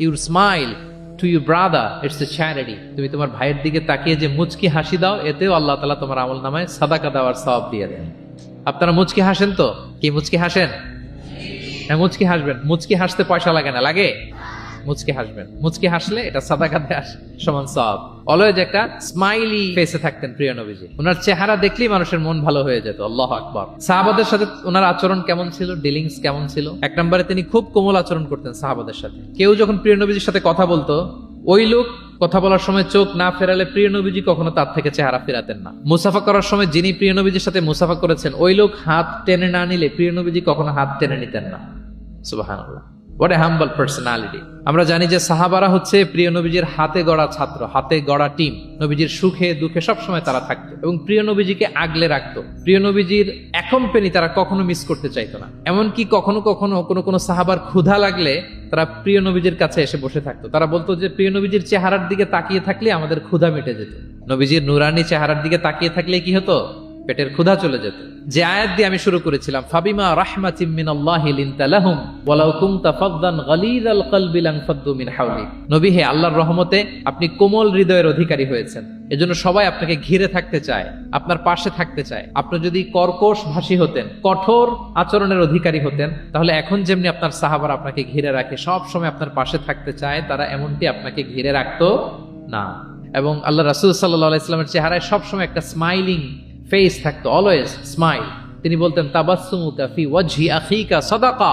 Your smile to your brother it's a charity. তুমি তোমার ভাইয়ের দিকে তাকিয়ে যে মুচকি হাসি দাও, এতেও আল্লাহ তাআলা তোমার আমল নামায় সাদাকা দেওয়ার সওয়াব দিয়ে দেন। আপনারা মুচকি হাসেন তো? কি মুচকি হাসেন? হ্যাঁ, মুচকি হাসবেন। মুচকি হাসতে পয়সা লাগে না, লাগে? মুচকি হাসবেন। মুচকি হাসলে এটা সাদাকা দেওয়ার সমান সওয়াব। অলওয়েজ একটা স্মাইলি ফেসে থাকতেন প্রিয় নবীজি। ওনার চেহারা দেখলেই মানুষের মন ভালো হয়ে যেত। আল্লাহু আকবার। সাহাবাদের সাথে ওনার আচরণ কেমন ছিল, ডিলিংস কেমন ছিল? এক নম্বরে তিনি খুব কোমল আচরণ করতেন সাহাবাদের সাথে। কেউ যখন প্রিয় নবীজির সাথে কথা বলতো, ওই লোক কথা বলার সময় চোখ না ফেরালে প্রিয় নবীজি কখনো তার থেকে চেহারা ফেরাতেন না। মুসাফা করার সময় যিনি প্রিয় নবীজির সাথে মুসাফা করেছেন, ওই লোক হাত টেনে না নিলে প্রিয় নবীজি কখনো হাত টেনে নিতেন না। সুবহানাল্লাহ। What a humble personality. আমরা জানি যে সাহাবারা হচ্ছে প্রিয় নবীজির হাতে গড়া ছাত্র, হাতে গড়া টিম। নবীজির সুখে দুঃখে সবসময় তারা থাকতো এবং প্রিয় নবীজিকে আগলে রাখতো। প্রিয় নবীজির পেনি তারা কখনো মিস করতে চাইতো না। এমনকি কখনো কখনো কোনো সাহাবার ক্ষুধা লাগলে তারা প্রিয় নবীজির কাছে এসে বসে থাকতো। তারা বলতো যে প্রিয় নবীজির চেহারার দিকে তাকিয়ে থাকলে আমাদের ক্ষুধা মিটে যেত। নবীজির নুরানি চেহারার দিকে তাকিয়ে থাকলে কি হতো? পেটের ক্ষুধা চলে যেত। যে আয়াত দিয়ে আমি শুরু করেছিলাম, ফাবিমা রাহমাতিম মিনাল্লাহি লিনতা লাহুম ওয়ালাউ কুনতা ফাদদান গালিযাল কলবি লানফাদ্দু মিন হাওলিক। নবী হে, আল্লাহর রহমতে আপনি কোমল হৃদয়ের অধিকারী হয়েছেন, এজন্য সবাই আপনাকে ঘিরে থাকতে চায়, আপনার পাশে থাকতে চায়। আপনি যদি কর্কশ ভাষী হতেন, কঠোর আচরণের অধিকারী হতেন, তাহলে এখন যেমনি আপনার সাহাবারা আপনাকে ঘিরে রাখে, সব সময় আপনার পাশে থাকতে চায়, তারা এমনটি আপনাকে ঘিরে রাখতো না। এবং আল্লাহ রাসূল সাল্লাল্লাহু আলাইহি ওয়াসাল্লামের চেহারায় সবসময় একটা স্মাইলিং ফেস থাকতো, অলওয়েজ স্মাইল। তিনি বলতেন, তাবাসসুমুকা ফি ওয়াজহি আখিকা সাদাকা।